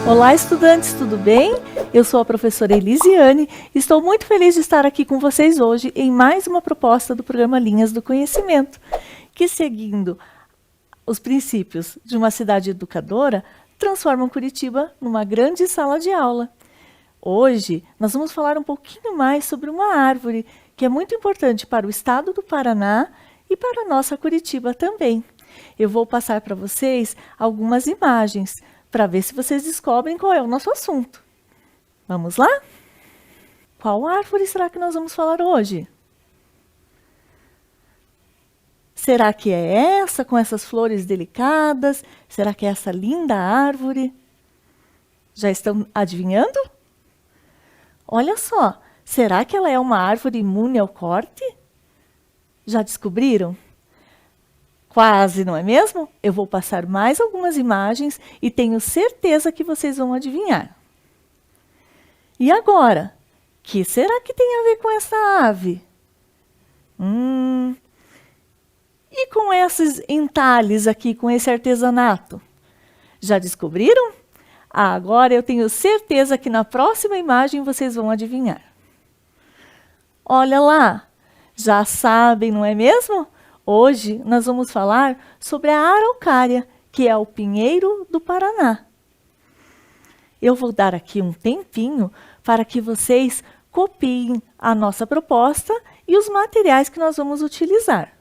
Olá, estudantes, tudo bem? Eu sou a professora Elisiane e estou muito feliz de estar aqui com vocês hoje em mais uma proposta do programa Linhas do Conhecimento, que, seguindo os princípios de uma cidade educadora, transformam Curitiba numa grande sala de aula. Hoje, nós vamos falar um pouquinho mais sobre uma árvore que é muito importante para o estado do Paraná e para a nossa Curitiba também. Eu vou passar para vocês algumas imagens para ver se vocês descobrem qual é o nosso assunto. Vamos lá? Qual árvore será que nós vamos falar hoje? Será que é essa, com essas flores delicadas? Será que é essa linda árvore? Já estão adivinhando? Olha só, será que ela é uma árvore imune ao corte? Já descobriram? Quase, não é mesmo? Eu vou passar mais algumas imagens e tenho certeza que vocês vão adivinhar. E agora? Que será que tem a ver com essa ave? E com esses entalhes aqui, com esse artesanato? Já descobriram? Agora eu tenho certeza que na próxima imagem vocês vão adivinhar. Olha lá, já sabem, não é mesmo? Hoje nós vamos falar sobre a araucária, que é o pinheiro do Paraná. Eu vou dar aqui um tempinho para que vocês copiem a nossa proposta e os materiais que nós vamos utilizar.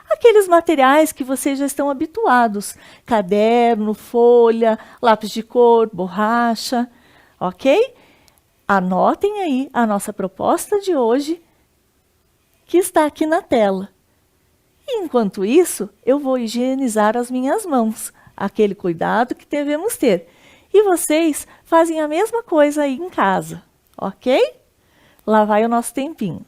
Aqueles materiais que vocês já estão habituados: caderno, folha, lápis de cor, borracha, ok? Anotem aí a nossa proposta de hoje, que está aqui na tela. E, enquanto isso, eu vou higienizar as minhas mãos, aquele cuidado que devemos ter. E vocês fazem a mesma coisa aí em casa, ok? Lá vai o nosso tempinho.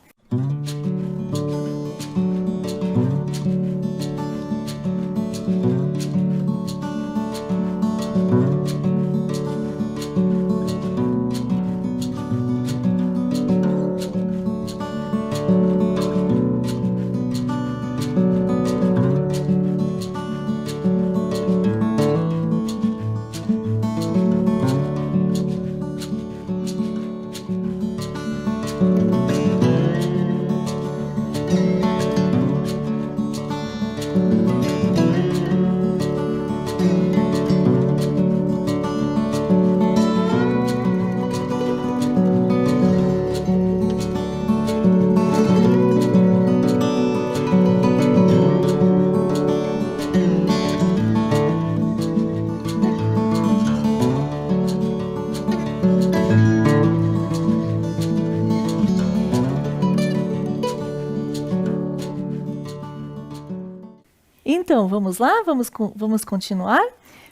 Então, vamos lá? Vamos continuar?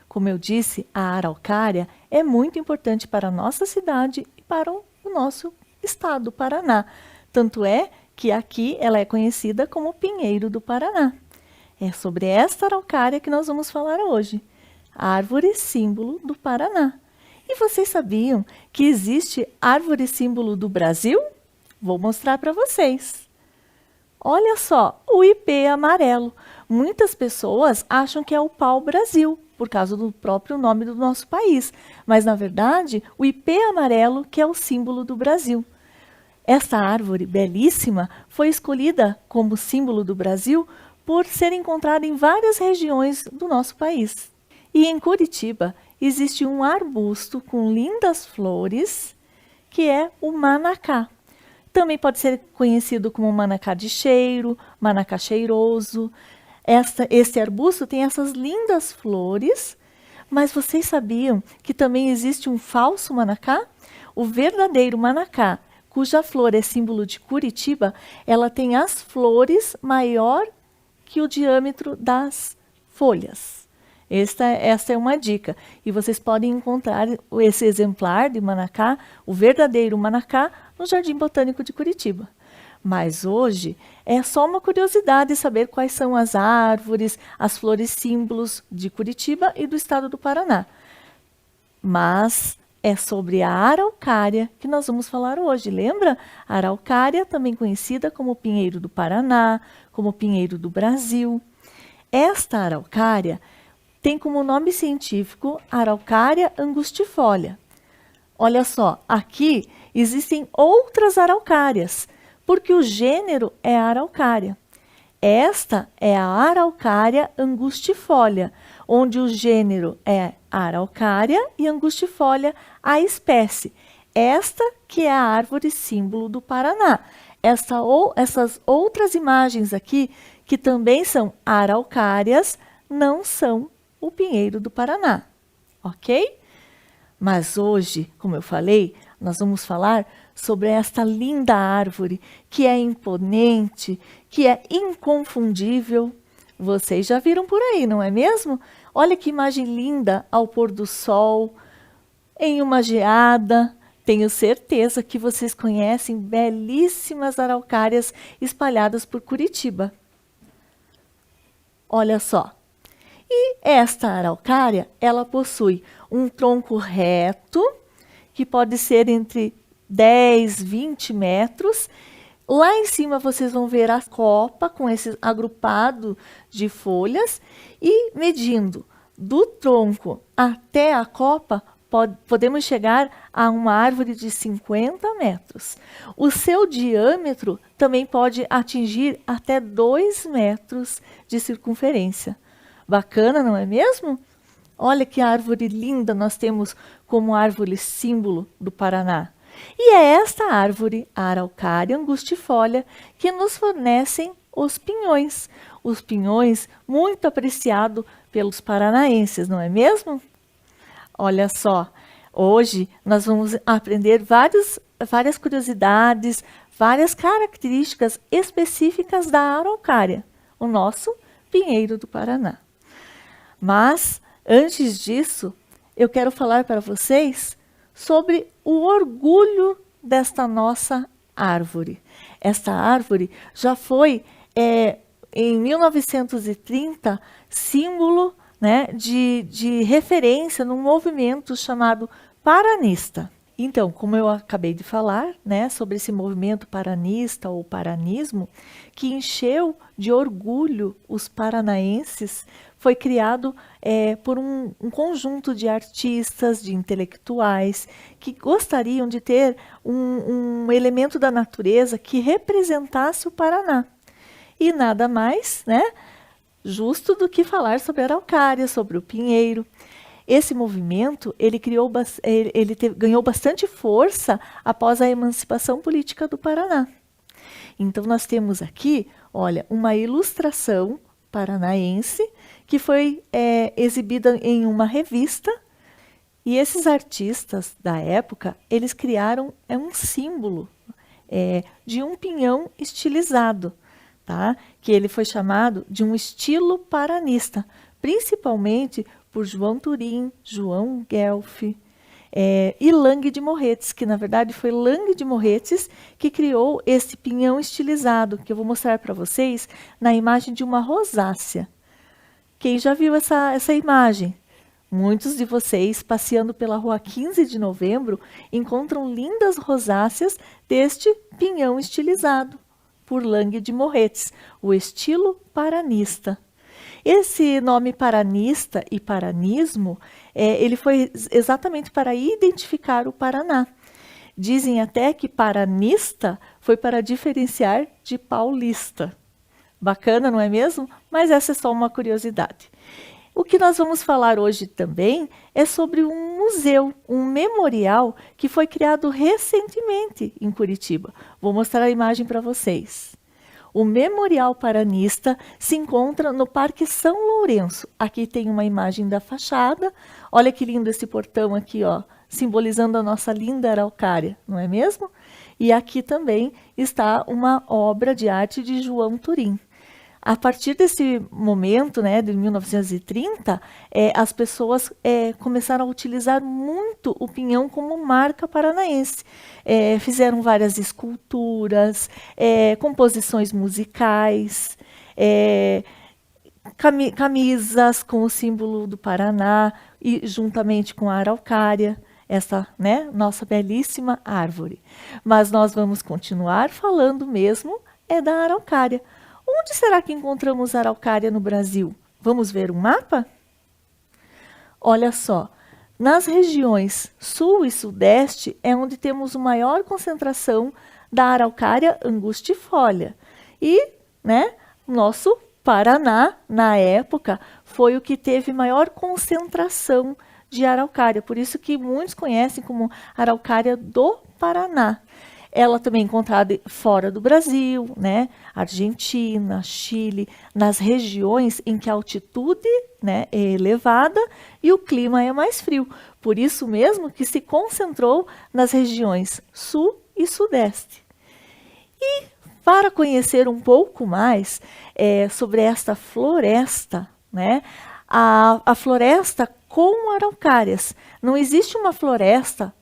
Como eu disse, a araucária é muito importante para a nossa cidade e para o nosso estado, Paraná. Tanto é que aqui ela é conhecida como Pinheiro do Paraná. É sobre esta araucária que nós vamos falar hoje. Árvore símbolo do Paraná. E vocês sabiam que existe árvore símbolo do Brasil? Vou mostrar para vocês. Olha só, o ipê amarelo. Muitas pessoas acham que é o pau-brasil, por causa do próprio nome do nosso país. Mas, na verdade, o ipê amarelo que é o símbolo do Brasil. Essa árvore belíssima foi escolhida como símbolo do Brasil por ser encontrada em várias regiões do nosso país. E em Curitiba existe um arbusto com lindas flores, que é o manacá. Também pode ser conhecido como manacá de cheiro, manacá cheiroso. Esse arbusto tem essas lindas flores, mas vocês sabiam que também existe um falso manacá? O verdadeiro manacá, cuja flor é símbolo de Curitiba, ela tem as flores maior que o diâmetro das folhas. Esta é uma dica. E vocês podem encontrar esse exemplar de manacá, o verdadeiro manacá, no Jardim Botânico de Curitiba. Mas hoje é só uma curiosidade saber quais são as árvores, as flores símbolos de Curitiba e do estado do Paraná. Mas é sobre a araucária que nós vamos falar hoje, lembra? A araucária, também conhecida como pinheiro do Paraná, como pinheiro do Brasil. Esta araucária tem como nome científico Araucária angustifolia. Olha só, aqui existem outras araucárias, porque o gênero é Araucária. Esta é a Araucária angustifolia, onde o gênero é Araucária e angustifolia a espécie. Esta que é a árvore símbolo do Paraná. Essas outras imagens aqui, que também são araucárias, não são o pinheiro do Paraná, ok? Mas hoje, como eu falei, nós vamos falar sobre esta linda árvore, que é imponente, que é inconfundível. Vocês já viram por aí, não é mesmo? Olha que imagem linda ao pôr do sol, em uma geada. Tenho certeza que vocês conhecem belíssimas araucárias espalhadas por Curitiba. Olha só. E esta araucária, ela possui um tronco reto, que pode ser entre 10, 20 metros. Lá em cima vocês vão ver a copa com esse agrupado de folhas e medindo do tronco até a copa, podemos chegar a uma árvore de 50 metros. O seu diâmetro também pode atingir até 2 metros de circunferência. Bacana, não é mesmo? Olha que árvore linda nós temos como árvore símbolo do Paraná. E é esta árvore, a Araucária angustifolia, que nos fornecem os pinhões. Os pinhões muito apreciados pelos paranaenses, não é mesmo? Olha só, hoje nós vamos aprender várias curiosidades, várias características específicas da araucária, o nosso pinheiro do Paraná. Mas, antes disso, eu quero falar para vocês sobre o orgulho desta nossa árvore. Esta árvore já foi, em 1930, símbolo, né, de referência num movimento chamado paranista. Então, como eu acabei de falar, né, sobre esse movimento paranista ou paranismo, que encheu de orgulho os paranaenses, foi criado por um conjunto de artistas, de intelectuais, que gostariam de ter um elemento da natureza que representasse o Paraná. E nada mais, né, justo do que falar sobre a araucária, sobre o pinheiro. Esse movimento ganhou bastante força após a emancipação política do Paraná. Então nós temos aqui, olha, uma ilustração paranaense que foi exibida em uma revista. E esses artistas da época, eles criaram um símbolo de um pinhão estilizado, tá? Que ele foi chamado de um estilo paranista, principalmente por João Turim, João Guelph e Lange de Morretes, que na verdade foi Lange de Morretes que criou esse pinhão estilizado, que eu vou mostrar para vocês na imagem de uma rosácea. Quem já viu essa imagem? Muitos de vocês, passeando pela rua 15 de novembro, encontram lindas rosáceas deste pinhão estilizado por Lange de Morretes, o estilo paranista. Esse nome paranista e paranismo, ele foi exatamente para identificar o Paraná. Dizem até que paranista foi para diferenciar de paulista. Bacana, não é mesmo? Mas essa é só uma curiosidade. O que nós vamos falar hoje também é sobre um museu, um memorial que foi criado recentemente em Curitiba. Vou mostrar a imagem para vocês. O Memorial Paranista se encontra no Parque São Lourenço. Aqui tem uma imagem da fachada. Olha que lindo esse portão aqui, ó, simbolizando a nossa linda araucária, não é mesmo? E aqui também está uma obra de arte de João Turim. A partir desse momento, né, de 1930, as pessoas começaram a utilizar muito o pinhão como marca paranaense. Fizeram várias esculturas, composições musicais, camisas com o símbolo do Paraná e juntamente com a araucária, essa, né, nossa belíssima árvore. Mas nós vamos continuar falando mesmo da araucária. Onde será que encontramos araucária no Brasil? Vamos ver um mapa? Olha só, nas regiões sul e sudeste é onde temos maior concentração da araucária angustifolia. E, né, nosso Paraná, na época, foi o que teve maior concentração de araucária. Por isso que muitos conhecem como araucária do Paraná. Ela também é encontrada fora do Brasil, né? Argentina, Chile, nas regiões em que a altitude, né, é elevada e o clima é mais frio. Por isso mesmo que se concentrou nas regiões sul e sudeste. E para conhecer um pouco mais sobre esta floresta, né, a floresta com araucárias. Não existe uma floresta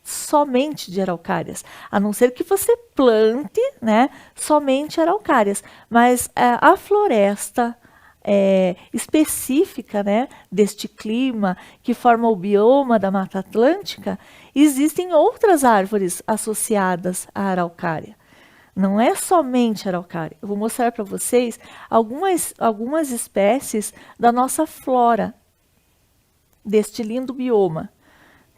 somente de araucárias, a não ser que você plante, né, somente araucárias. Mas a floresta específica, né, deste clima que forma o bioma da Mata Atlântica, existem outras árvores associadas à araucária. Não é somente araucária. Eu vou mostrar para vocês algumas espécies da nossa flora, deste lindo bioma.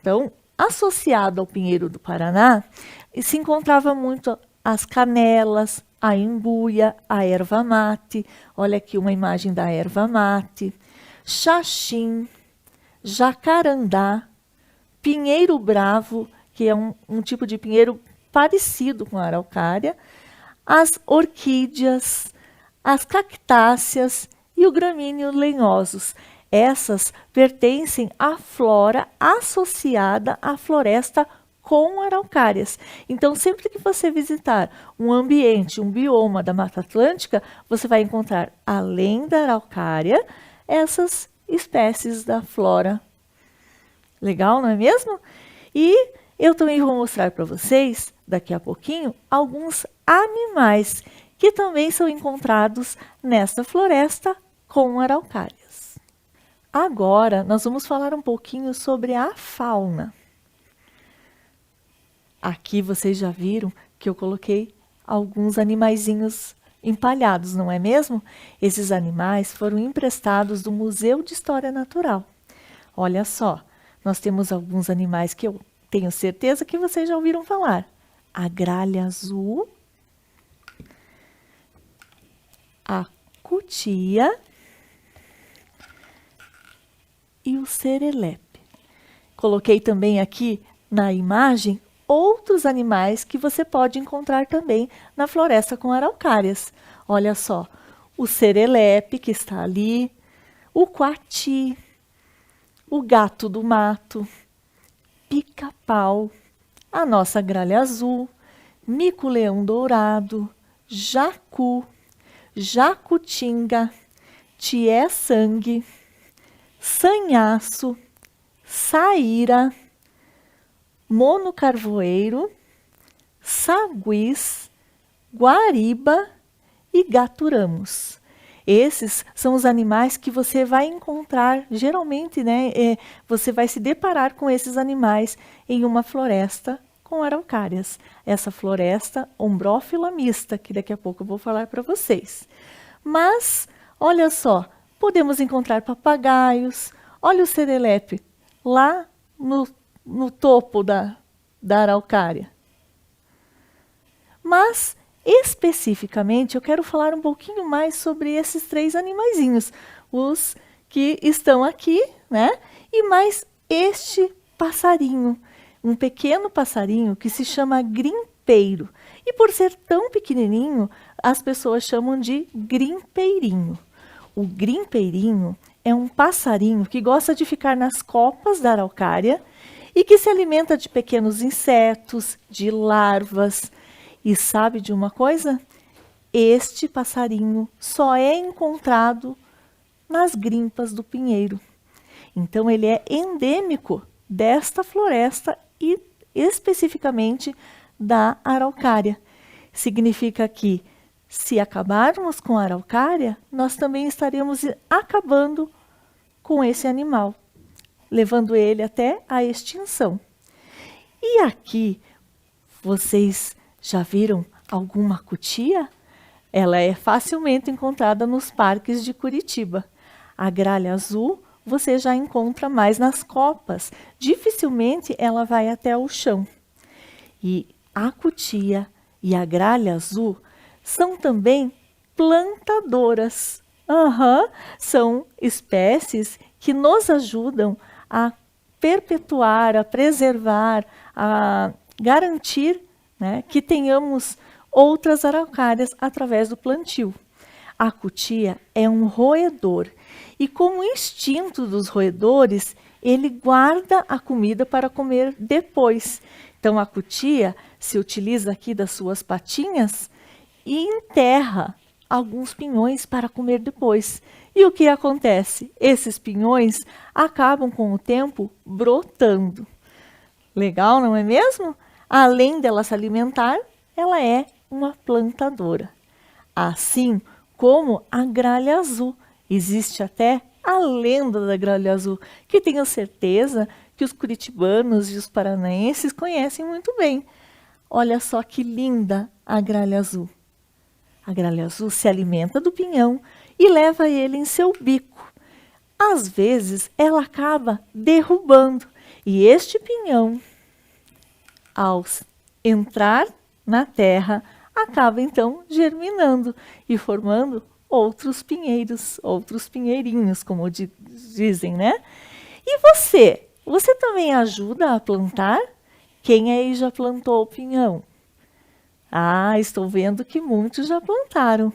Então, associado ao pinheiro do Paraná, se encontrava muito as canelas, a embuia, a erva mate. Olha aqui uma imagem da erva mate. Xaxim, jacarandá, pinheiro bravo, que é um tipo de pinheiro parecido com a araucária, as orquídeas, as cactáceas e o gramíneo lenhosos. Essas pertencem à flora associada à floresta com araucárias. Então, sempre que você visitar um ambiente, um bioma da Mata Atlântica, você vai encontrar, além da araucária, essas espécies da flora. Legal, não é mesmo? E eu também vou mostrar para vocês, daqui a pouquinho, alguns animais que também são encontrados nesta floresta com araucárias. Agora, nós vamos falar um pouquinho sobre a fauna. Aqui vocês já viram que eu coloquei alguns animaizinhos empalhados, não é mesmo? Esses animais foram emprestados do Museu de História Natural. Olha só, nós temos alguns animais que eu tenho certeza que vocês já ouviram falar. A gralha azul, a cutia e o serelepe. Coloquei também aqui na imagem outros animais que você pode encontrar também na floresta com araucárias. Olha só, o serelepe que está ali, o coati, o gato do mato, pica-pau, a nossa gralha azul, mico-leão dourado, jacu, jacutinga, tié-sangue, sanhaço, saíra, mono-carvoeiro, saguis, guariba e gato-ramos. Esses são os animais que você vai encontrar, geralmente, né? Você vai se deparar com esses animais em uma floresta com araucárias. Essa floresta ombrófila mista, que daqui a pouco eu vou falar para vocês. Mas, olha só, podemos encontrar papagaios. Olha o serelepe lá no topo da araucária. Mas, especificamente, eu quero falar um pouquinho mais sobre esses três animaizinhos, os que estão aqui, né? E mais este passarinho, um pequeno passarinho que se chama grimpeiro. E por ser tão pequenininho, as pessoas chamam de grimpeirinho. O grimpeirinho é um passarinho que gosta de ficar nas copas da araucária e que se alimenta de pequenos insetos, de larvas. E sabe de uma coisa? Este passarinho só é encontrado nas grimpas do pinheiro. Então, ele é endêmico desta floresta e especificamente da araucária. Significa que, se acabarmos com a araucária, nós também estaremos acabando com esse animal, levando ele até a extinção. E aqui, vocês já viram alguma cutia? Ela é facilmente encontrada nos parques de Curitiba. A gralha azul você já encontra mais nas copas. Dificilmente ela vai até o chão. E a cutia e a gralha azul são também plantadoras. São espécies que nos ajudam a perpetuar, a preservar, a garantir, né, que tenhamos outras araucárias através do plantio. A cutia é um roedor e, como instinto dos roedores, ele guarda a comida para comer depois. Então, a cutia se utiliza aqui das suas patinhas e enterra alguns pinhões para comer depois. E o que acontece? Esses pinhões acabam com o tempo brotando. Legal, não é mesmo? Além dela se alimentar, ela é uma plantadora. Assim como a gralha azul. Existe até a lenda da gralha azul, que tenho certeza que os curitibanos e os paranaenses conhecem muito bem. Olha só que linda a gralha azul. A gralha azul se alimenta do pinhão e leva ele em seu bico. Às vezes, ela acaba derrubando. E este pinhão, ao entrar na terra, acaba então germinando e formando outros pinheiros, outros pinheirinhos, como dizem, né? E você? Você também ajuda a plantar? Quem aí já plantou o pinhão? Ah, estou vendo que muitos já plantaram.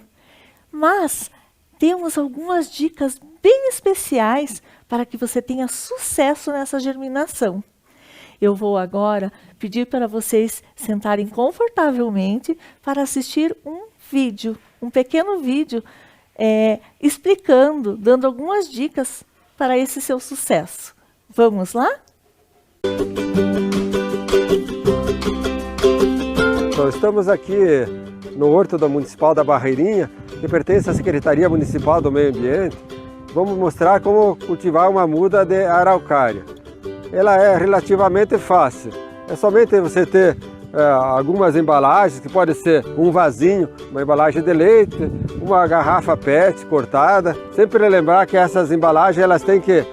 Mas temos algumas dicas bem especiais para que você tenha sucesso nessa germinação. Eu vou agora pedir para vocês sentarem confortavelmente para assistir um vídeo, um pequeno vídeo explicando, dando algumas dicas para esse seu sucesso. Vamos lá? Nós estamos aqui no Horto da Municipal da Barreirinha, que pertence à Secretaria Municipal do Meio Ambiente. Vamos mostrar como cultivar uma muda de araucária. Ela é relativamente fácil. É somente você ter algumas embalagens, que pode ser um vasinho, uma embalagem de leite, uma garrafa PET cortada. Sempre lembrar que essas embalagens elas têm que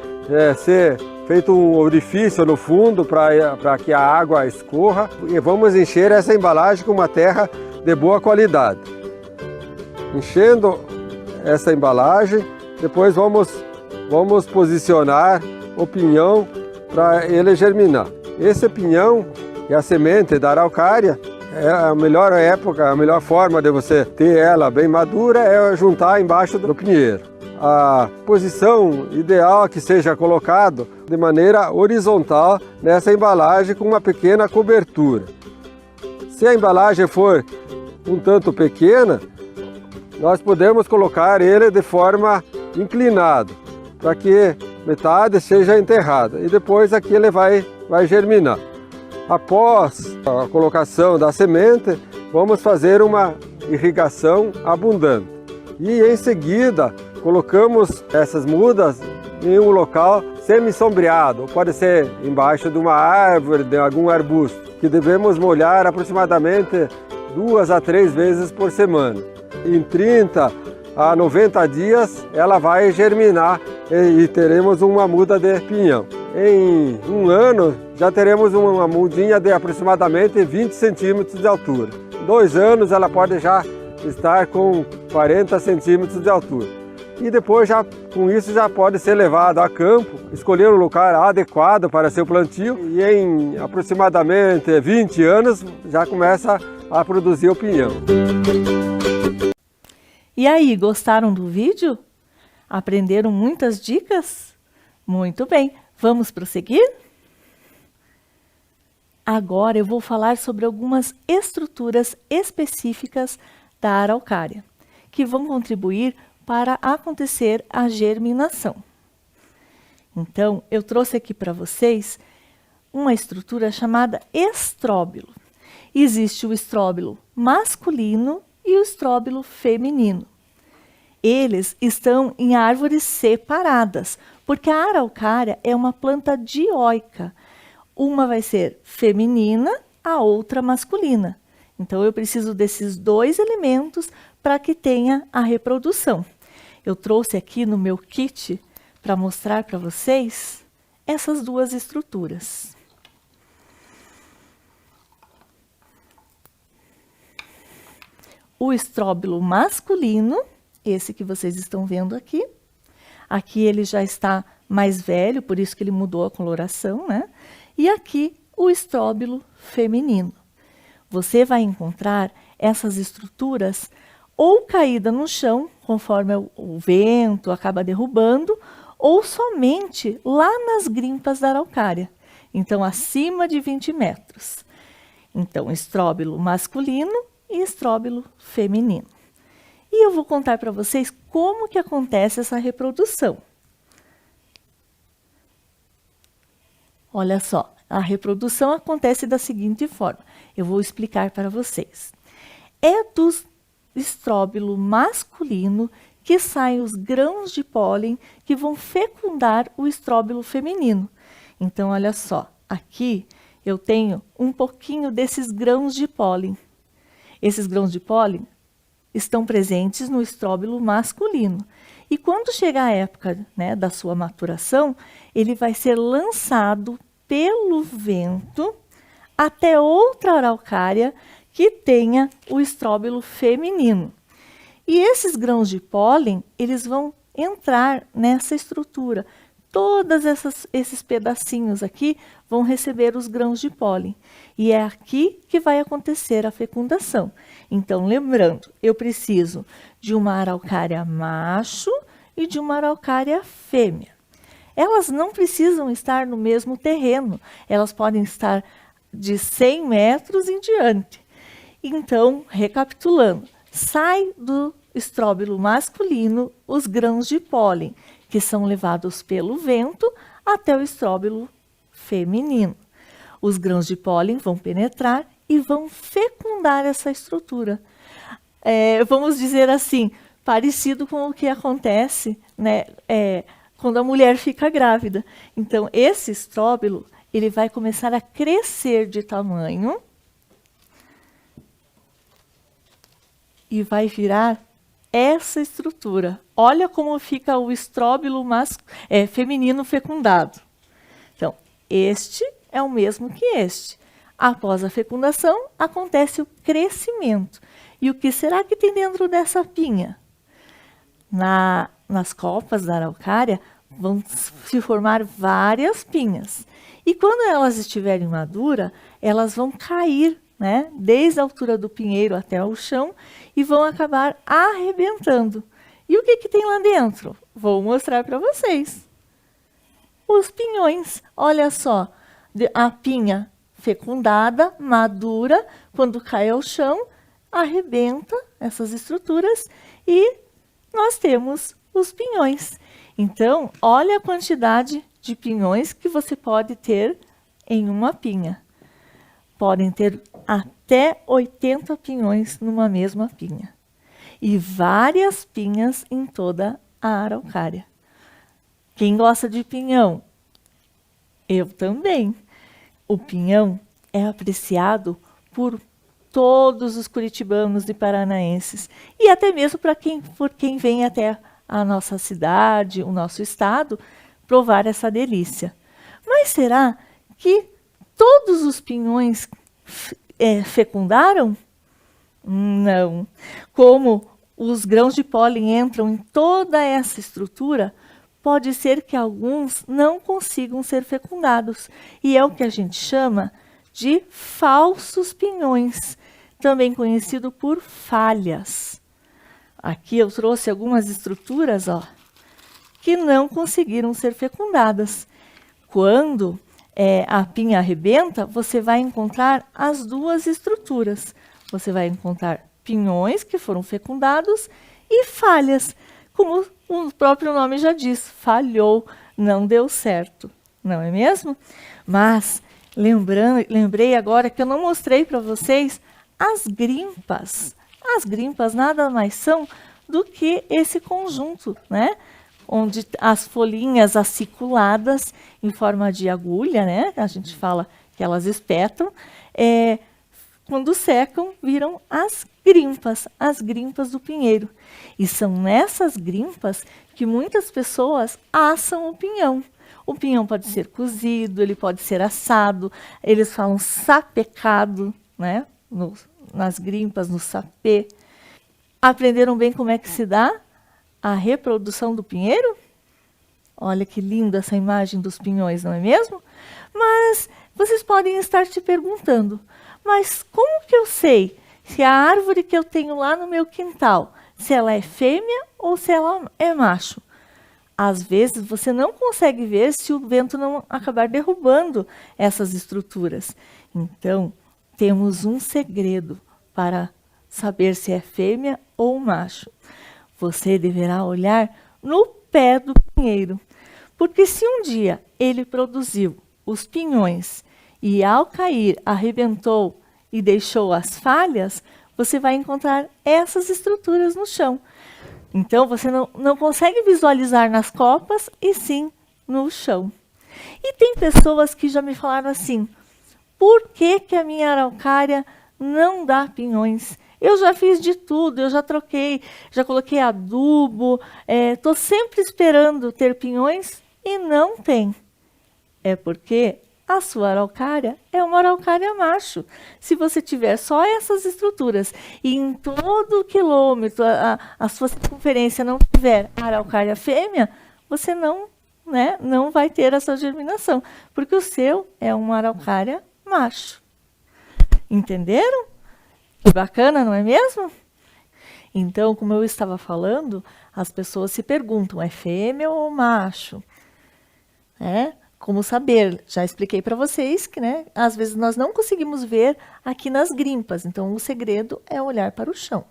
ser feito um orifício no fundo para que a água escorra, e vamos encher essa embalagem com uma terra de boa qualidade. Enchendo essa embalagem, depois vamos posicionar o pinhão para ele germinar. Esse pinhão, que é a semente da araucária, a melhor época, a melhor forma de você ter ela bem madura é juntar embaixo do pinheiro. A posição ideal é que seja colocado de maneira horizontal nessa embalagem com uma pequena cobertura. Se a embalagem for um tanto pequena, nós podemos colocar ele de forma inclinada, para que metade seja enterrada e depois aqui ele vai germinar. Após a colocação da semente, vamos fazer uma irrigação abundante e em seguida colocamos essas mudas em um local semi-sombreado, pode ser embaixo de uma árvore, de algum arbusto, que devemos molhar aproximadamente 2 a 3 vezes por semana. Em 30 a 90 dias ela vai germinar e teremos uma muda de pinhão. Em um ano já teremos uma mudinha de aproximadamente 20 centímetros de altura. Em 2 anos ela pode já estar com 40 centímetros de altura. E depois, com isso, já pode ser levado a campo, escolher um lugar adequado para seu plantio e em aproximadamente 20 anos já começa a produzir o pinhão. E aí, gostaram do vídeo? Aprenderam muitas dicas? Muito bem, vamos prosseguir? Agora eu vou falar sobre algumas estruturas específicas da araucária, que vão contribuir para acontecer a germinação. Então, eu trouxe aqui para vocês uma estrutura chamada estróbilo. Existe o estróbilo masculino e o estróbilo feminino. Eles estão em árvores separadas, porque a araucária é uma planta dioica. Uma vai ser feminina, a outra masculina. Então, eu preciso desses 2 elementos para que tenha a reprodução. Eu trouxe aqui no meu kit para mostrar para vocês essas duas estruturas. O estróbilo masculino, esse que vocês estão vendo aqui. Aqui ele já está mais velho, por isso que ele mudou a coloração, né? E aqui o estróbilo feminino. Você vai encontrar essas estruturas ou caída no chão, conforme o vento acaba derrubando, ou somente lá nas grimpas da araucária. Então, acima de 20 metros. Então, estróbilo masculino e estróbilo feminino. E eu vou contar para vocês como que acontece essa reprodução. Olha só, a reprodução acontece da seguinte forma. Eu vou explicar para vocês. É do estróbilo masculino que saem os grãos de pólen que vão fecundar o estróbilo feminino. Então, olha só, aqui eu tenho um pouquinho desses grãos de pólen. Esses grãos de pólen estão presentes no estróbilo masculino. E quando chegar a época, né, da sua maturação, ele vai ser lançado pelo vento até outra araucária que tenha o estróbilo feminino. E esses grãos de pólen, eles vão entrar nessa estrutura. Todos esses pedacinhos aqui vão receber os grãos de pólen. E é aqui que vai acontecer a fecundação. Então, lembrando, eu preciso de uma araucária macho e de uma araucária fêmea. Elas não precisam estar no mesmo terreno. Elas podem estar de 100 metros em diante. Então, recapitulando, sai do estróbilo masculino os grãos de pólen, que são levados pelo vento até o estróbilo feminino. Os grãos de pólen vão penetrar e vão fecundar essa estrutura. Vamos dizer assim, parecido com o que acontece, né, quando a mulher fica grávida. Então, esse estróbilo, ele vai começar a crescer de tamanho e vai virar essa estrutura. Olha como fica o estróbilo feminino fecundado. Então, este é o mesmo que este. Após a fecundação, acontece o crescimento. E o que será que tem dentro dessa pinha? Nas copas da araucária, vão se formar várias pinhas. E quando elas estiverem maduras, elas vão cair, né, desde a altura do pinheiro até o chão e vão acabar arrebentando. E o que que tem lá dentro? Vou mostrar para vocês. Os pinhões. Olha só, a pinha fecundada, madura, quando cai ao chão, arrebenta essas estruturas e nós temos os pinhões. Então, olha a quantidade de pinhões que você pode ter em uma pinha. Podem ter até 80 pinhões numa mesma pinha. E várias pinhas em toda a araucária. Quem gosta de pinhão? Eu também. O pinhão é apreciado por todos os curitibanos e paranaenses. E até mesmo por quem vem até a nossa cidade, o nosso estado, provar essa delícia. Mas será que todos os pinhões fecundaram? Não. Como os grãos de pólen entram em toda essa estrutura, pode ser que alguns não consigam ser fecundados. E é o que a gente chama de falsos pinhões, também conhecido por falhas. Aqui eu trouxe algumas estruturas, ó, que não conseguiram ser fecundadas. Quando a pinha arrebenta, você vai encontrar as duas estruturas. Você vai encontrar pinhões que foram fecundados e falhas, como o próprio nome já diz, falhou, não deu certo, não é mesmo? Mas lembrei agora que eu não mostrei para vocês as grimpas. As grimpas nada mais são do que esse conjunto, né? Onde as folhinhas aciculadas em forma de agulha, né? A gente fala que elas espetam, quando secam, viram as grimpas do pinheiro. E são nessas grimpas que muitas pessoas assam o pinhão. O pinhão pode ser cozido, ele pode ser assado, eles falam sapecado, né? Nas grimpas, no sapê. Aprenderam bem como é que se dá a reprodução do pinheiro? Olha que linda essa imagem dos pinhões, não é mesmo? Mas vocês podem estar se perguntando, mas como que eu sei se a árvore que eu tenho lá no meu quintal, se ela é fêmea ou se ela é macho? Às vezes você não consegue ver se o vento não acabar derrubando essas estruturas. Então, temos um segredo para saber se é fêmea ou macho. Você deverá olhar no pé do pinheiro, porque se um dia ele produziu os pinhões e ao cair arrebentou e deixou as falhas, você vai encontrar essas estruturas no chão. Então você não consegue visualizar nas copas e sim no chão. E tem pessoas que já me falaram assim, por que que a minha araucária não dá pinhões? Eu já fiz de tudo, eu já troquei, já coloquei adubo, estou sempre esperando ter pinhões e não tem. É porque a sua araucária é uma araucária macho. Se você tiver só essas estruturas e em todo o quilômetro a sua circunferência não tiver araucária fêmea, você não vai ter essa germinação, porque o seu é uma araucária macho. Entenderam? Que bacana, não é mesmo? Então, como eu estava falando, as pessoas se perguntam, é fêmea ou macho? Como saber? Já expliquei para vocês que, às vezes nós não conseguimos ver aqui nas grimpas. Então, o segredo é olhar para o chão.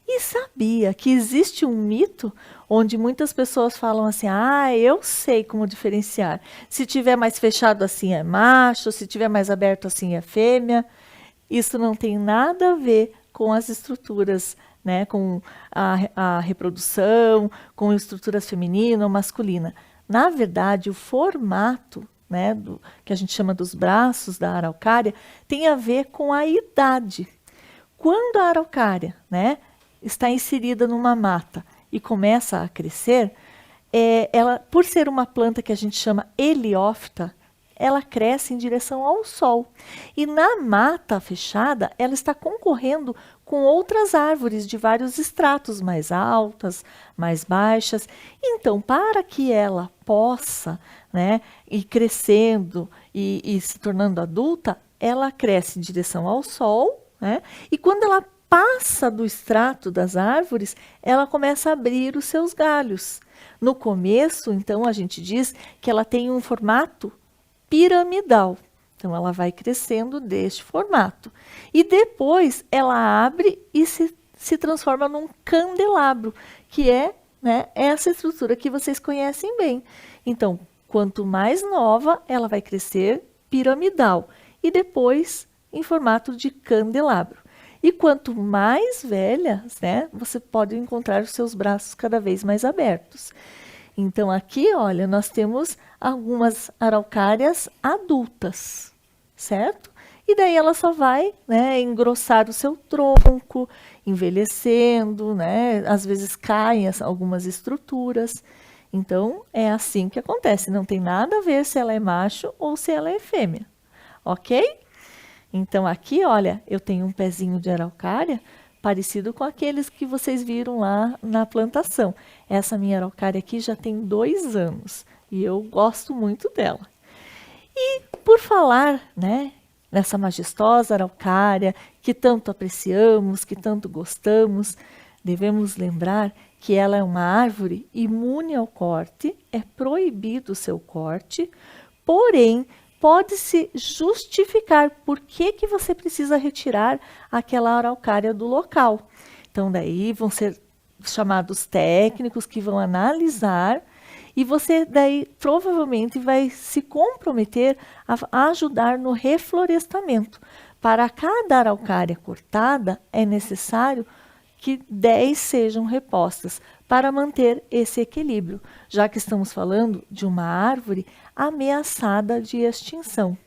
E sabia que existe um mito onde muitas pessoas falam assim, eu sei como diferenciar. Se tiver mais fechado assim é macho, se tiver mais aberto assim é fêmea. Isso não tem nada a ver com as estruturas, com a reprodução, com estruturas feminina ou masculina. Na verdade, o formato, que a gente chama dos braços da araucária, tem a ver com a idade. Quando a araucária, está inserida numa mata e começa a crescer, ela, por ser uma planta que a gente chama heliófita, ela cresce em direção ao sol. E na mata fechada, ela está concorrendo com outras árvores de vários estratos, mais altas, mais baixas. Então, para que ela possa ir crescendo e se tornando adulta, ela cresce em direção ao sol, e quando ela passa do extrato das árvores, ela começa a abrir os seus galhos. No começo, então, a gente diz que ela tem um formato piramidal. Então, ela vai crescendo deste formato. E depois, ela abre e se transforma num candelabro, que é essa estrutura que vocês conhecem bem. Então, quanto mais nova, ela vai crescer piramidal. E depois, em formato de candelabro. E quanto mais velha, você pode encontrar os seus braços cada vez mais abertos. Então, aqui, olha, nós temos algumas araucárias adultas, certo? E daí ela só vai engrossar o seu tronco, envelhecendo, às vezes caem algumas estruturas. Então, é assim que acontece. Não tem nada a ver se ela é macho ou se ela é fêmea, ok? Então, aqui, olha, eu tenho um pezinho de araucária parecido com aqueles que vocês viram lá na plantação. Essa minha araucária aqui já tem 2 anos e eu gosto muito dela. E por falar, nessa majestosa araucária que tanto apreciamos, que tanto gostamos, devemos lembrar que ela é uma árvore imune ao corte, é proibido o seu corte, porém, pode-se justificar por que você precisa retirar aquela araucária do local. Então, daí vão ser chamados técnicos que vão analisar e você daí provavelmente vai se comprometer a ajudar no reflorestamento. Para cada araucária cortada, é necessário que 10 sejam repostas para manter esse equilíbrio, já que estamos falando de uma árvore ameaçada de extinção.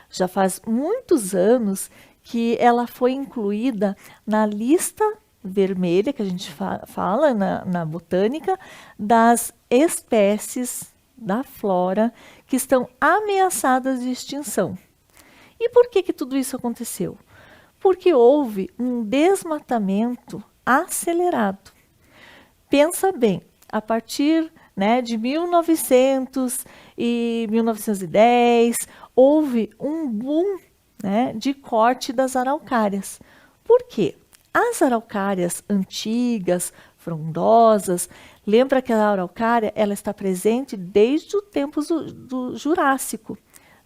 Já faz muitos anos que ela foi incluída na lista vermelha, que a gente fala na botânica, das espécies da flora que estão ameaçadas de extinção. E por que tudo isso aconteceu? Porque houve um desmatamento acelerado. Pensa bem, a partir, né, de 1900 e 1910, houve um boom, né, de corte das araucárias. Por quê? As araucárias antigas, frondosas, lembra que a araucária ela está presente desde o tempo do Jurássico,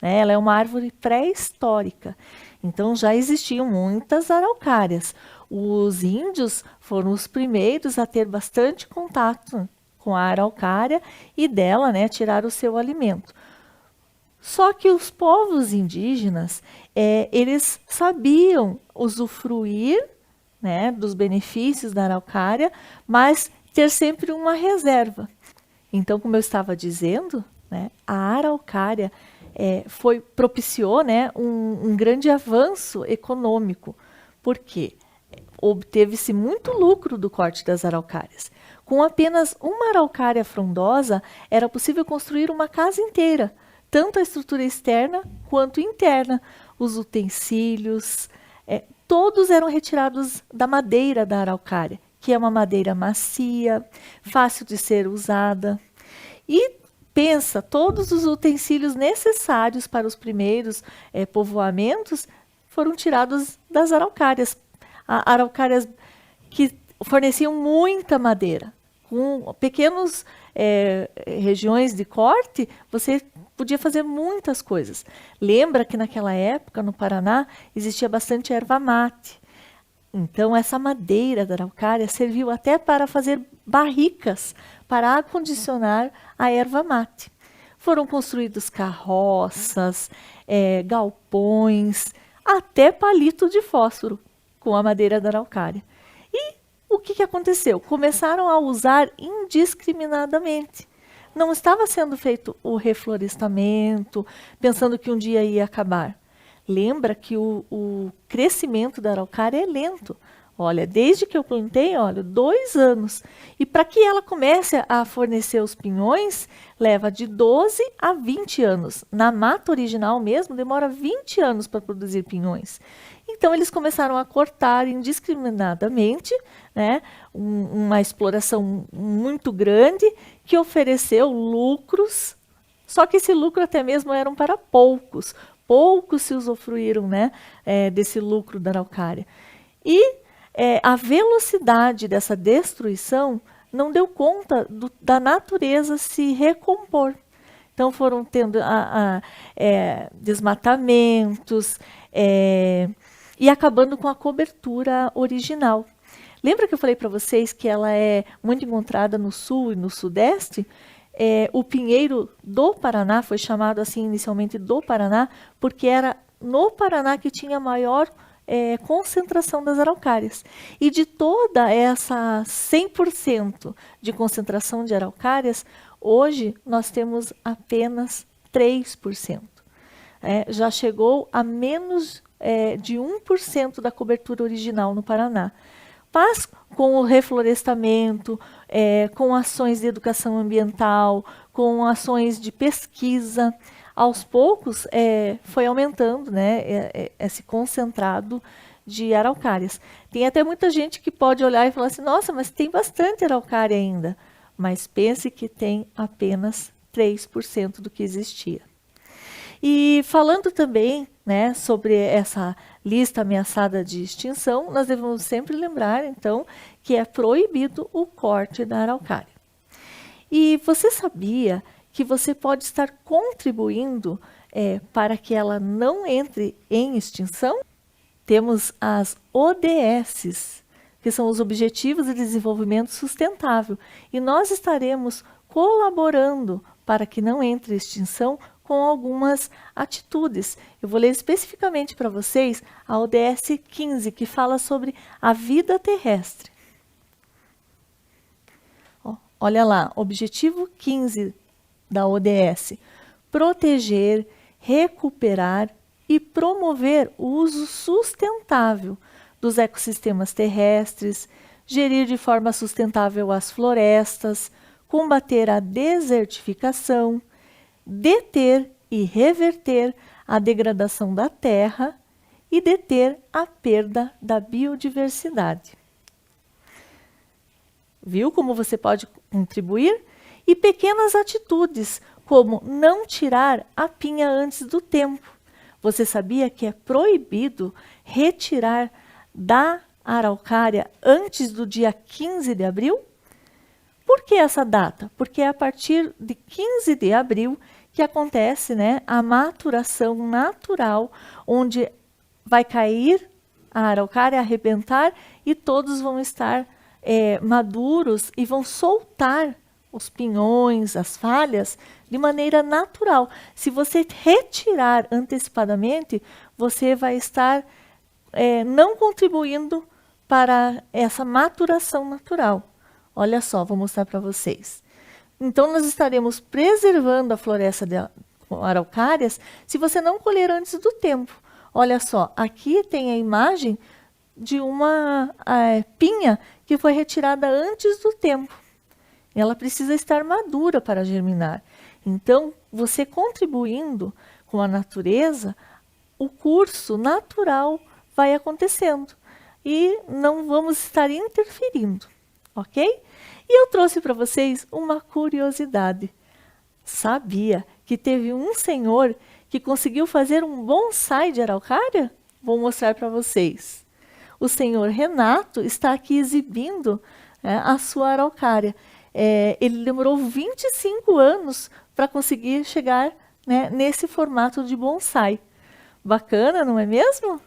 né? Ela é uma árvore pré-histórica, então já existiam muitas araucárias. Os índios foram os primeiros a ter bastante contato com a araucária e dela, né, tirar o seu alimento. Só que os povos indígenas, eles sabiam usufruir, né, dos benefícios da araucária, mas ter sempre uma reserva. Então, como eu estava dizendo, né, a araucária propiciou, né, um grande avanço econômico. Por quê? Obteve-se muito lucro do corte das araucárias. Com apenas uma araucária frondosa, era possível construir uma casa inteira, tanto a estrutura externa quanto interna. Os utensílios, todos eram retirados da madeira da araucária, que é uma madeira macia, fácil de ser usada. E pensa, todos os utensílios necessários para os primeiros povoamentos foram tirados das araucárias. Araucárias que forneciam muita madeira. Com pequenas regiões de corte, você podia fazer muitas coisas. Lembra que naquela época, no Paraná, existia bastante erva mate. Então, essa madeira da araucária serviu até para fazer barricas, para acondicionar a erva mate. Foram construídos carroças, galpões, até palito de fósforo com a madeira da araucária. E o que aconteceu? Começaram a usar indiscriminadamente. Não estava sendo feito o reflorestamento, pensando que um dia ia acabar. Lembra que o crescimento da araucária é lento. Olha, desde que eu plantei, olha, 2 anos. E para que ela comece a fornecer os pinhões, leva de 12 a 20 anos. Na mata original mesmo, demora 20 anos para produzir pinhões. Então, eles começaram a cortar indiscriminadamente, né, uma exploração muito grande que ofereceu lucros, só que esse lucro até mesmo eram para poucos. Poucos se usufruíram, né, desse lucro da araucária. E a velocidade dessa destruição não deu conta da natureza se recompor. Então foram tendo desmatamentos e acabando com a cobertura original. Lembra que eu falei para vocês que ela é muito encontrada no sul e no sudeste? O pinheiro do Paraná foi chamado assim inicialmente do Paraná, porque era no Paraná que tinha maior concentração das araucárias. E de toda essa 100% de concentração de araucárias, hoje nós temos apenas 3%. Já chegou a menos de 1% da cobertura original no Paraná. Mas com o reflorestamento, com ações de educação ambiental, com ações de pesquisa, aos poucos foi aumentando, né, esse concentrado de araucárias. Tem até muita gente que pode olhar e falar assim, nossa, mas tem bastante araucária ainda. Mas pense que tem apenas 3% do que existia. E falando também, né, sobre essa lista ameaçada de extinção, nós devemos sempre lembrar, então, que é proibido o corte da araucária. E você sabia que você pode estar contribuindo para que ela não entre em extinção? Temos as ODS, que são os Objetivos de Desenvolvimento Sustentável, e nós estaremos colaborando para que não entre em extinção com algumas atitudes. Eu vou ler especificamente para vocês a ODS 15, que fala sobre a vida terrestre. Olha lá, objetivo 15 da ODS: proteger, recuperar e promover o uso sustentável dos ecossistemas terrestres, gerir de forma sustentável as florestas, combater a desertificação, deter e reverter a degradação da terra e deter a perda da biodiversidade. Viu como você pode contribuir? E pequenas atitudes, como não tirar a pinha antes do tempo. Você sabia que é proibido retirar da araucária antes do dia 15 de abril? Por que essa data? Porque é a partir de 15 de abril que acontece, né, a maturação natural, onde vai cair a araucária, arrebentar, e todos vão estar maduros e vão soltar os pinhões, as falhas, de maneira natural. Se você retirar antecipadamente, você vai estar não contribuindo para essa maturação natural. Olha só, vou mostrar para vocês. Então, nós estaremos preservando a floresta de araucárias se você não colher antes do tempo. Olha só, aqui tem a imagem de uma pinha que foi retirada antes do tempo. Ela precisa estar madura para germinar. Então, você contribuindo com a natureza, o curso natural vai acontecendo e não vamos estar interferindo, ok? E eu trouxe para vocês uma curiosidade. Sabia que teve um senhor que conseguiu fazer um bonsai de araucária? Vou mostrar para vocês. O senhor Renato está aqui exibindo a sua araucária. Ele demorou 25 anos para conseguir chegar, né, nesse formato de bonsai. Bacana, não é mesmo?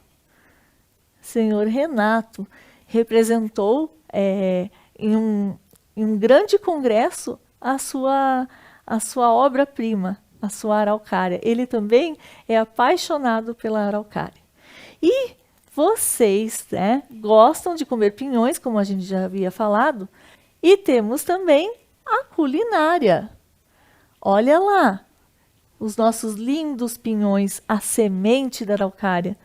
Senhor Renato representou em um grande congresso a sua obra-prima, a sua araucária. Ele também é apaixonado pela araucária. E vocês, né, gostam de comer pinhões, como a gente já havia falado, e temos também a culinária. Olha lá, os nossos lindos pinhões, a semente da araucária,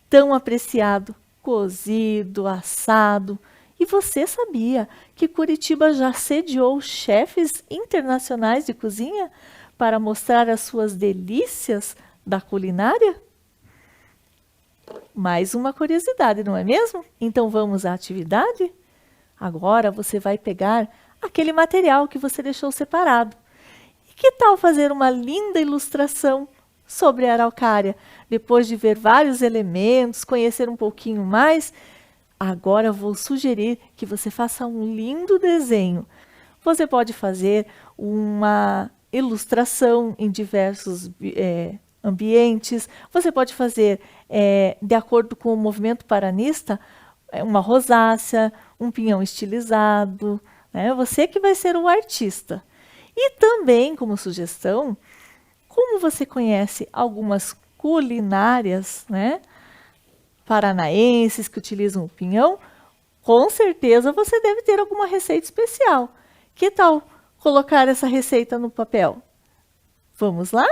tão apreciado, cozido, assado. E você sabia que Curitiba já sediou chefes internacionais de cozinha para mostrar as suas delícias da culinária? Mais uma curiosidade, não é mesmo? Então vamos à atividade? Agora você vai pegar aquele material que você deixou separado. E que tal fazer uma linda ilustração sobre a araucária? Depois de ver vários elementos, conhecer um pouquinho mais, agora vou sugerir que você faça um lindo desenho. Você pode fazer uma ilustração em diversos ambientes. Você pode fazer, de acordo com o movimento paranista, uma rosácea, um pinhão estilizado, né? Você que vai ser o artista. E também, como sugestão, como você conhece algumas culinárias, né, paranaenses que utilizam o pinhão, com certeza você deve ter alguma receita especial. Que tal colocar essa receita no papel? Vamos lá?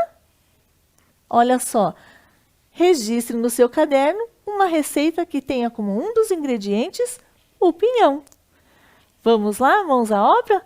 Olha só, registre no seu caderno uma receita que tenha como um dos ingredientes o pinhão. Vamos lá, mãos à obra?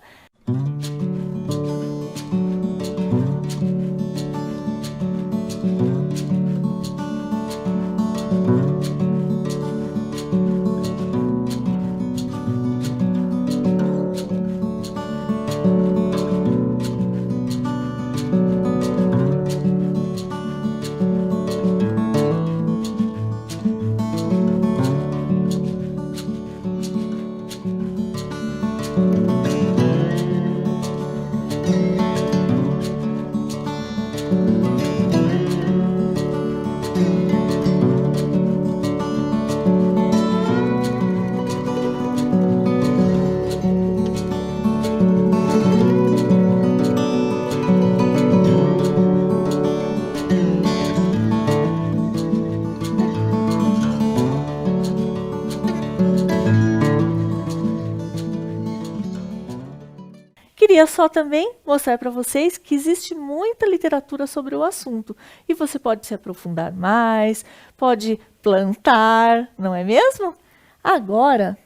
Queria só também mostrar para vocês que existe muita literatura sobre o assunto. E você pode se aprofundar mais, pode plantar, não é mesmo? Agora,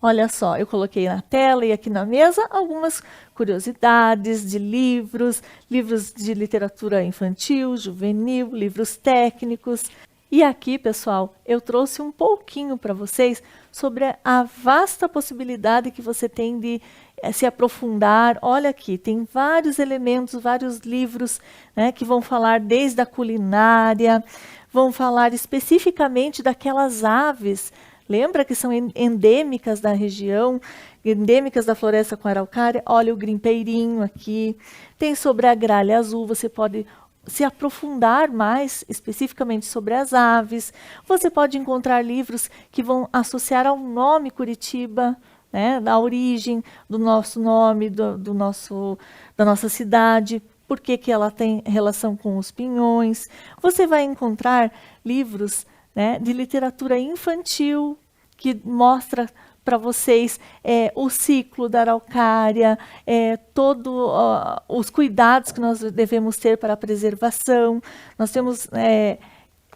olha só, eu coloquei na tela e aqui na mesa algumas curiosidades de livros, livros de literatura infantil, juvenil, livros técnicos. E aqui, pessoal, eu trouxe um pouquinho para vocês sobre a vasta possibilidade que você tem de se aprofundar. Olha aqui, tem vários elementos, vários livros, né, que vão falar desde a culinária, vão falar especificamente daquelas aves. Lembra que são endêmicas da região, endêmicas da floresta com araucária? Olha o grimpeirinho aqui. Tem sobre a gralha azul, você pode se aprofundar mais especificamente sobre as aves. Você pode encontrar livros que vão associar ao nome Curitiba, né, da origem do nosso nome, da nossa cidade, por que ela tem relação com os pinhões. Você vai encontrar livros, né, de literatura infantil, que mostra para vocês o ciclo da araucária, todos os cuidados que nós devemos ter para a preservação. Nós temos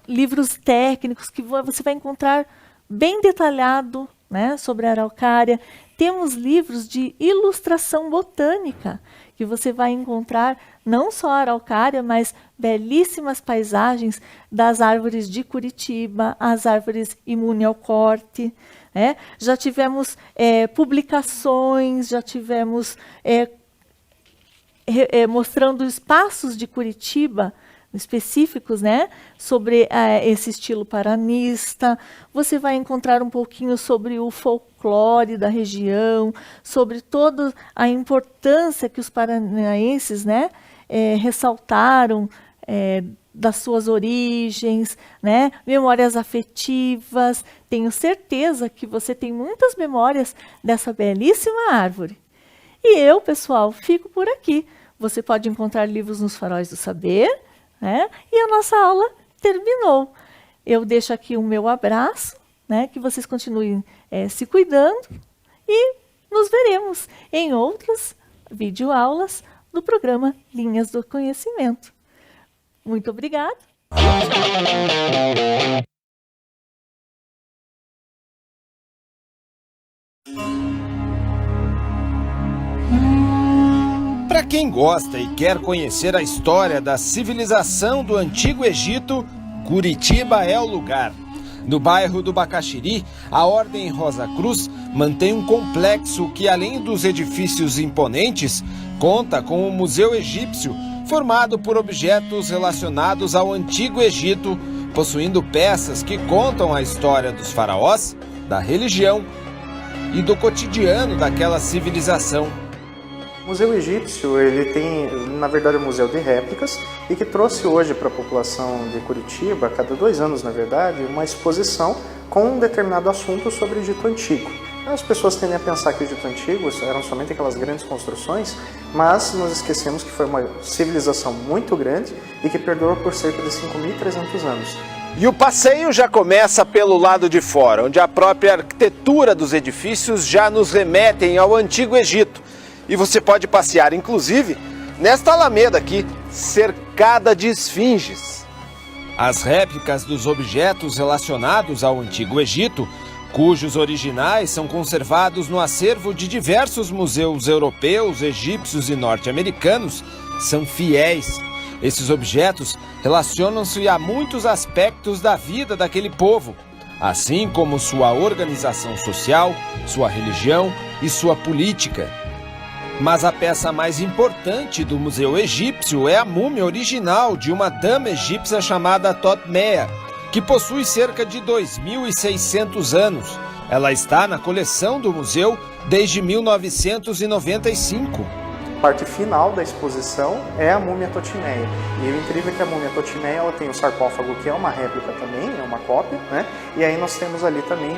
livros técnicos que você vai encontrar bem detalhado, né, sobre a araucária. Temos livros de ilustração botânica, que você vai encontrar não só a araucária, mas belíssimas paisagens das árvores de Curitiba, as árvores imunes ao corte. Já tivemos publicações, já tivemos mostrando espaços de Curitiba específicos, né, sobre esse estilo paranista. Você vai encontrar um pouquinho sobre o folclore da região, sobre toda a importância que os paranaenses, né, ressaltaram das suas origens, né, memórias afetivas. Tenho certeza que você tem muitas memórias dessa belíssima árvore. E eu, pessoal, fico por aqui. Você pode encontrar livros nos Faróis do Saber, né? E a nossa aula terminou. Eu deixo aqui o meu abraço, né? Que vocês continuem se cuidando e nos veremos em outras videoaulas do programa Linhas do Conhecimento. Muito obrigada. Para quem gosta e quer conhecer a história da civilização do Antigo Egito, Curitiba é o lugar. No bairro do Bacaxiri, a Ordem Rosa Cruz mantém um complexo que, além dos edifícios imponentes, conta com o Museu Egípcio, formado por objetos relacionados ao Antigo Egito, possuindo peças que contam a história dos faraós, da religião e do cotidiano daquela civilização. O Museu Egípcio, ele tem, na verdade, um museu de réplicas e que trouxe hoje para a população de Curitiba, a cada 2 anos, na verdade, uma exposição com um determinado assunto sobre o Egito Antigo. As pessoas tendem a pensar que o Egito Antigo eram somente aquelas grandes construções, mas nós esquecemos que foi uma civilização muito grande e que perdurou por cerca de 5.300 anos. E o passeio já começa pelo lado de fora, onde a própria arquitetura dos edifícios já nos remetem ao Antigo Egito. E você pode passear, inclusive, nesta alameda aqui, cercada de esfinges. As réplicas dos objetos relacionados ao Antigo Egito, cujos originais são conservados no acervo de diversos museus europeus, egípcios e norte-americanos, são fiéis. Esses objetos relacionam-se a muitos aspectos da vida daquele povo, assim como sua organização social, sua religião e sua política. Mas a peça mais importante do Museu Egípcio é a múmia original de uma dama egípcia chamada Thotmea, que possui cerca de 2.600 anos. Ela está na coleção do museu desde 1995. A parte final da exposição é a múmia Thotmea. E o incrível é que a múmia Thotmea, ela tem o sarcófago, que é uma réplica também, é uma cópia, né? E aí nós temos ali também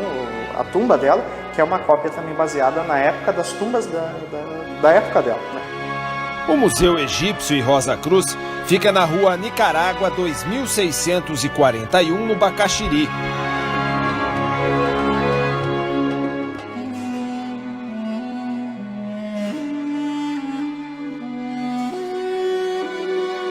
a tumba dela, que é uma cópia também baseada na época das tumbas da época dela, né? O Museu Egípcio e Rosa Cruz fica na rua Nicarágua 2641, no Bacaxiri.